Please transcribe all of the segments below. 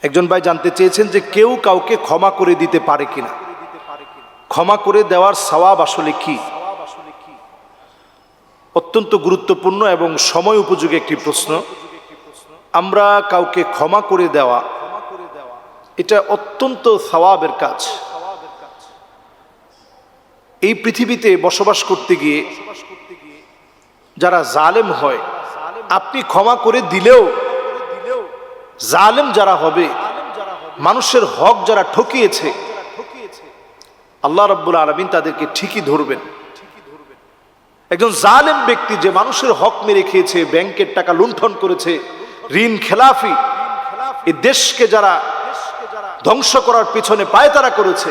একজন ভাই জানতে চেয়েছেন যে কেউ কাউকে ক্ষমা করে দিতে পারে কিনা, ক্ষমা করে দেওয়ার সওয়াব আসলে কি? অত্যন্ত গুরুত্বপূর্ণ এবং সময় উপযোগী একটি প্রশ্ন। আমরা কাউকে ক্ষমা করে দেওয়া এটা অত্যন্ত সওয়াবের কাজ। এই পৃথিবীতে বসবাস করতে গিয়ে যারা জালেম হয়, আপনি ক্ষমা করে দিলেও জালেম যারা হবে, মানুষের হক যারা ঠকিয়েছে, আল্লাহ রাব্বুল আলামিন তাদেরকে ঠিকই ধরবেন। একজন জালেম ব্যক্তি যে মানুষের হক মেরে খেয়েছে, ব্যাংকের টাকা লুণ্ঠন করেছে, ঋণ খেলাফি, এই দেশকে যারা ধ্বংস করার পিছনে পায়তারা করেছে,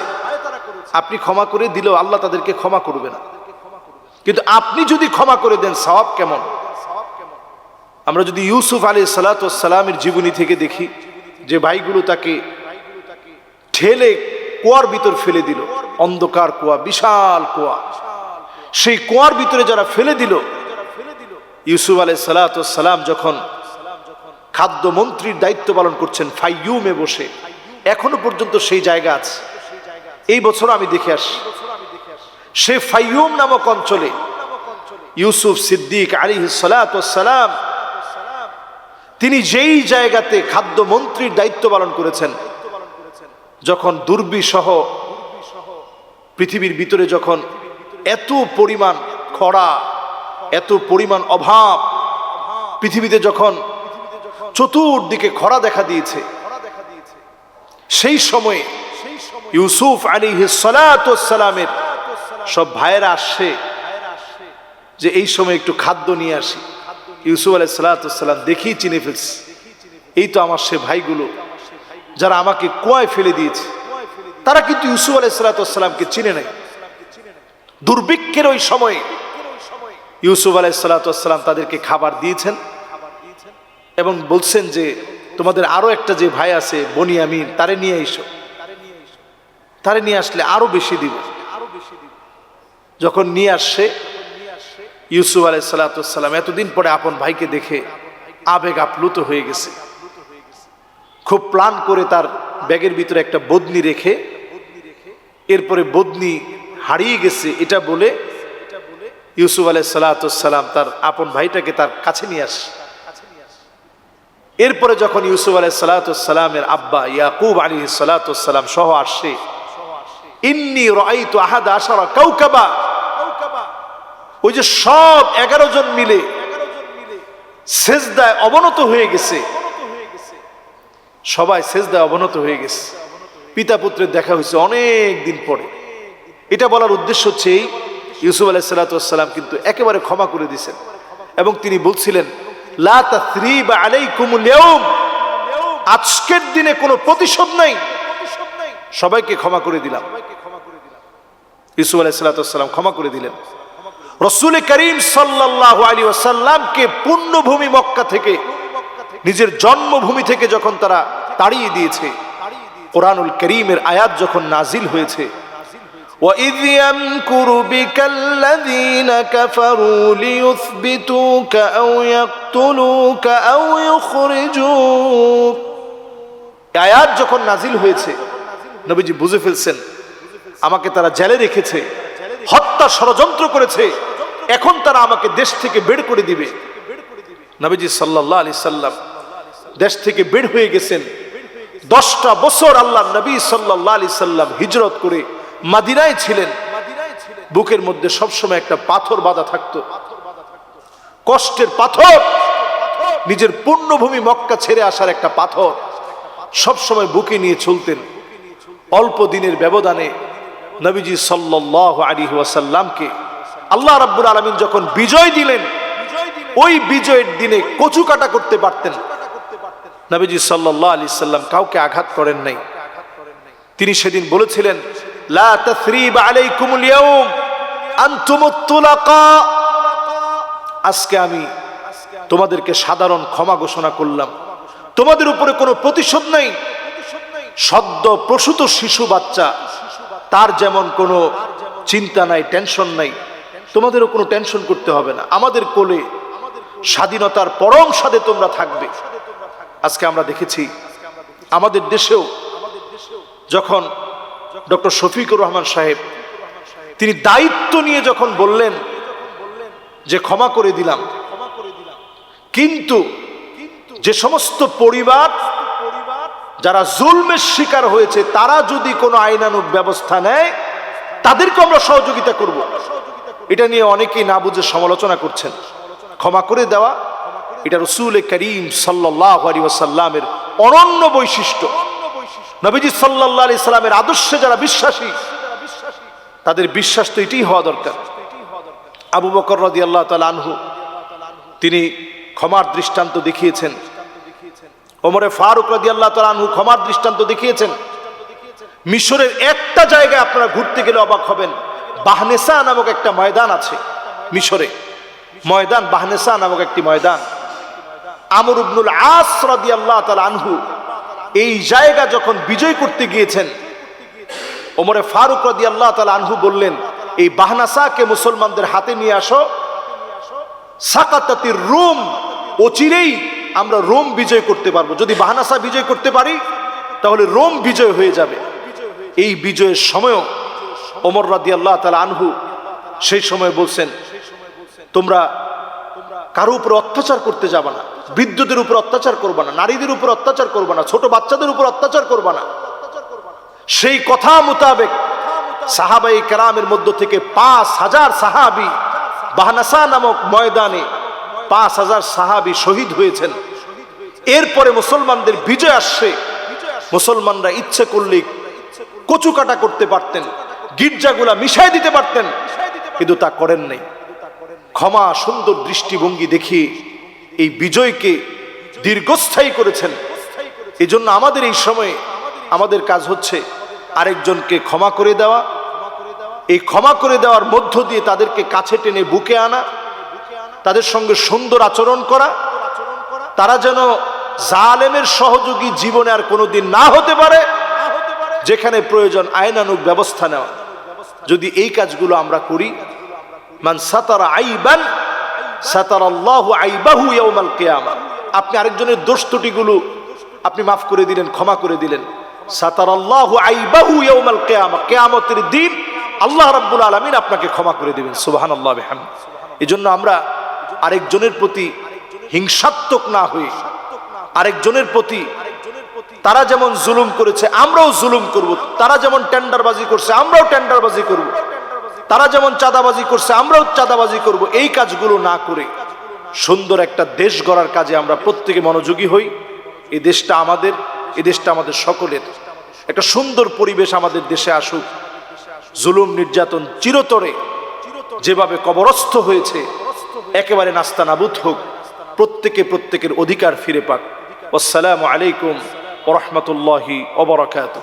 আপনি ক্ষমা করে দিলেও আল্লাহ তাদেরকে ক্ষমা করবে না। কিন্তু আপনি যদি ক্ষমা করে দেন, সওয়াব কেমন? আমরা যদি ইউসুফ আলাইহিস সালাতু ওয়াস সালামের জীবনী থেকে দেখি, যে ভাইগুলো তাকে ঠেলে কুয়ার ভিতর ফেলে দিল, অন্ধকার কুয়া, বিশাল কুয়া, সেই কুয়ার ভিতরে যারা ফেলে দিল, ইউসুফ আলাইহিস সালাতু ওয়াস সালাম যখন খাদ্যমন্ত্রীর দায়িত্ব পালন করছেন ফাইয়ুমে বসে, এখনো পর্যন্ত সেই জায়গা আছে। এই বছর আমি দেখে আসি, সে ফাইয়ুম নামক অঞ্চলে ইউসুফ সিদ্দিক আলাইহিস সালাতু ওয়াস সালাম তিনি যেই জায়গাতে খাদ্যমন্ত্রীর দায়িত্ব পালন করেছেন, যখন দুর্বিষহ পৃথিবীর ভিতরে যখন এত পরিমাণ খরা, এত পরিমাণ অভাব পৃথিবীতে, যখন চতুর্দিকে খরা দেখা দিয়েছে, সেই সময়ে ইউসুফ আলাইহিস সালাতু ওয়াস সালামের সব ভাইয়েরা আসে যে এই সময় একটু খাদ্য নিয়ে আসি। ইউসুফ আলাইহিস সালাতু ওয়াস সালাম দেখেই চিনে ফেলছে, এই তো আমার সে ভাইগুলো যারা আমাকে কুয়ায় ফেলে দিয়েছে। তারা কিন্তু ইউসুফ আলাইহিস সালাতু ওয়াস সালামকে চিনে নাই। দুর্ভিক্ষের ওই সময়ে ইউসুফ আলাইহিস সালাতু ওয়াস সালাম তাদেরকে খাবার দিয়েছেন এবং বলছেন যে তোমাদের আরো একটা যে ভাই আছে বনিয়ামিন, তারে নিয়ে এসো, তারে নিয়ে আসলে আরো বেশি দিব। যখন নিয়ে আসছে, ইউসুফ আলাইহিস সালাতু ওয়াস সালাম এতদিন পরে আপন ভাইকে দেখে আবেগ আপ্লুত হয়ে গেছে। খুব প্ল্যান করে তার ব্যাগের ভিতরে একটা বদনি রেখে, এরপরে বদনি হারিয়ে গেছে এটা বলে ইউসুফ আলাইহিস সালাতু ওয়াস সালাম তার আপন ভাইটাকে তার কাছে নিয়ে আসে। এরপরে যখন ইউসুফ আলাইহিস সালাতু ওয়াস সালামের আব্বা ইয়াকুব আলাইহিস সালাতু ওয়াস সালাম সহ আসে, ইন্নী রাআইতু আহাদা আশারা কাওকাবা, ওই যে সব 11 জন মিলে সেজদায় অবনত হয়ে গেছে, সবাই সেজদায় অবনত হয়ে গেছে। পিতা পুত্রের দেখা হয়েছে অনেক দিন পরে। এটা বলার উদ্দেশ্য হচ্ছে এই, ইউসুফ আলাইহিস সালাতু ওয়াস সালাম কিন্তু একেবারে ক্ষমা করে দিয়েছেন এবং তিনি বলছিলেন লা তাসরিবা আলাইকুমুল ইয়াউম, আজকের দিনে কোনো প্রতিশোধ নাই, সবাইকে ক্ষমা করে দিলাম। ইউসুফ আলাইহিস সালাতু ওয়াস সালাম ক্ষমা করে দিলেন। রাসূল করিম সাল্লাল্লাহু আলাইহি ওয়াসাল্লামকে পুণ্যভূমি মক্কা থেকে, নিজের জন্মভূমি থেকে যখন তারা তাড়িয়ে দিয়েছে, কোরআনুল কারীমের আয়াত যখন নাজিল হয়েছে, وَإِذْ يَمْكُرُ بِكَ الَّذِينَ كَفَرُوا لِيُثْبِتُوكَ أَوْ يَقْتُلُوكَ أَوْ يُخْرِجُوكَ, আয়াত যখন নাজিল হয়েছে, নবীজি বুঝে ফেলছেন আমাকে তারা জেলে রেখেছে, হত্যা ষড়যন্ত্র করেছে, এখন তারা আমাকে দেশ থেকে বের করে দিবে। নবীজি সাল্লাল্লাহু আলাইহি সাল্লাম দেশ থেকে বের হয়ে গেছেন। 10টা বছর আল্লাহ নবী সাল্লাল্লাহু আলাইহি সাল্লাম হিজরত করে মদিনায় ছিলেন। বুকের মধ্যে সবসময় একটা পাথর বাঁধা থাকতো, কষ্টের পাথর, নিজের পুণ্যভূমি মক্কা ছেড়ে আসার একটা পাথর সবসময় বুকে নিয়ে চলতেন। অল্প দিনের ব্যবধানে নবীজি সাল্লাল্লাহু আলাইহি ওয়াসাল্লামকে আল্লাহ রাব্বুল আলামিন যখন বিজয় দিলেন, ওই বিজয়ের দিনে কচু কাটা করতে পারতেন। নবীজি সাল্লাল্লাহু আলাইহি সাল্লাম কাউকে আঘাত করেন নাই। তিনি সেদিন বলেছিলেন লা তাসরিবা আলাইকুমুল ইয়াউম আনতুমুত তুলাকা, আজকে আমি তোমাদেরকে সাধারণ ক্ষমা ঘোষণা করলাম, তোমাদের উপরে কোনো প্রতিশোধ নাই। সদ্য প্রসূত শিশু বাচ্চা, তার যেমন কোনো চিন্তা নাই, টেনশন নাই, তোমাদেরও কোনো টেনশন করতে হবে না। আমাদের কোলে স্বাধীনতার পরম স্বাদে তোমরা থাকবে। আজকে আমরা দেখেছি আমাদের দেশেও যখন ডক্টর শফিকুর রহমান সাহেব তিনি দায়িত্ব নিয়ে যখন বললেন যে ক্ষমা করে দিলাম, কিন্তু যে সমস্ত পরিবার যারা জুলমের শিকার হয়েছে তারা যদি কোনো আইনানুগ ব্যবস্থা নেয় তাদেরকে আমরা সহযোগিতা করব, এটা নিয়ে অনেকেই না বুঝে সমালোচনা করছেন। ক্ষমা করে দেওয়া এটা রাসূল করিম সাল্লাল্লাহু আলাইহি ওয়াসাল্লামের অনন্য বৈশিষ্ট্য। নবীজি সাল্লাল্লাহু আলাইহি সাল্লামের আদর্শে যারা বিশ্বাসী তাদের বিশ্বাস তো এটাই হওয়া দরকার। আবু বকর রাদিয়াল্লাহু তাআলা আনহু তিনি ক্ষমার দৃষ্টান্ত দেখিয়েছেন, ওমরে ফারুক রাদিয়াল্লাহু তাআলা আনহু ক্ষমার দৃষ্টান্ত দেখিয়েছেন। মিশরের একটা জায়গায় আপনারা ঘুরতে গেলে অবাক হবেন, বাহনেসা নামক একটা ময়দান আছে মিশরে, ময়দান বাহনেসা নামক একটি ময়দান। আমর ইবনুল আস রাদিয়াল্লাহু তাআলা আনহু এই জায়গা যখন বিজয় করতে গিয়েছেন, ওমরে ফারুক রাদিয়াল্লাহু তাআলা আনহু বললেন, এই বাহনাসাকে মুসলমানদের হাতে নিয়ে আসো, সাকাতাতির রোম, অচিরেই আমরা রোম বিজয় করতে পারবো। যদি বাহনাসা বিজয় করতে পারি তাহলে রোম বিজয় হয়ে যাবে। এই বিজয়ের সময়ও ওমর রাদিয়াল্লাহু তাআলা আনহু সেই সময় বলছেন, তোমরা কারো উপর অত্যাচার করতে যাবে না, বৃদ্ধদের উপর অত্যাচার করবে না, নারীদের উপর অত্যাচার করবে না, ছোট বাচ্চাদের উপর অত্যাচার করবে না। সেই কথা মোতাবেক সাহাবায়ে কেরামের মধ্য থেকে 5000 সাহাবী বাহনাসা নামক ময়দানে 5000 সাহাবী শহীদ হয়েছেন। এরপরে মুসলমানদের বিজয় আসছে, মুসলমানরা ইচ্ছে করলে কচু কাটা করতে পারতেন, গির্জাগুলা মিশাই দিতে পারতেন, কিন্তু তা করেন নাই। ক্ষমা সুন্দর দৃষ্টিভঙ্গি দেখিয়ে এই বিজয়কে দীর্ঘস্থায়ী করেছেন। এই জন্য আমাদের এই সময়ে আমাদের কাজ হচ্ছে আরেকজনকে ক্ষমা করে দেওয়া, এই ক্ষমা করে দেওয়ার মধ্য দিয়ে তাদেরকে কাছে টেনে বুকে আনা, তাদের সঙ্গে সুন্দর আচরণ করা, তারা যেন জালেমের সহযোগী জীবনে আর কোনোদিন না হতে পারে, যেখানে প্রয়োজন আইনানুগ ব্যবস্থা নেওয়া। যদি এই কাজগুলো আমরা করি, মান সাতারা আইবান সাতারাল্লাহু আইবাহু ইয়াউমাল কিয়ামা, আপনি আরেকজনের দোষ ত্রুটিগুলো আপনি মাফ করে দিলেন, ক্ষমা করে দিলেন, সাতারাল্লাহু আইবাহু ইয়াউমাল কিয়ামা, কিয়ামতের দিন আল্লাহ রাব্বুল আলামিন আপনাকে ক্ষমা করে দিবেন। সুবহানাল্লাহ বিহামদি। এজন্য আমরা আরেকজনের প্রতি হিংসাত্মক না হয়ে, আরেকজনের প্রতি তারা যেমন জুলুম করেছে আমরাও জুলুম করব, তারা যেমন টেন্ডারবাজি করছে আমরাও টেন্ডারবাজি করব, তারা যেমন চাঁদাবাজি করছে আমরাও চাঁদাবাজি করব, এই কাজগুলো না করে সুন্দর একটা দেশ গড়ার কাজে আমরা প্রত্যেকে মনোযোগী হই। এই দেশটা আমাদের, এই দেশটা আমাদের সকলের। একটা সুন্দর পরিবেশ আমাদের দেশে আসুক, জুলুম নির্যাতন চিরতরে যেভাবে কবরস্থ হয়েছে একেবারে নাস্তানাবুদ হোক, প্রত্যেকে প্রত্যেকের অধিকার ফিরে পাক। আসসালামু আলাইকুম ওয়া রাহমাতুল্লাহি ওয়া বারাকাতুহু।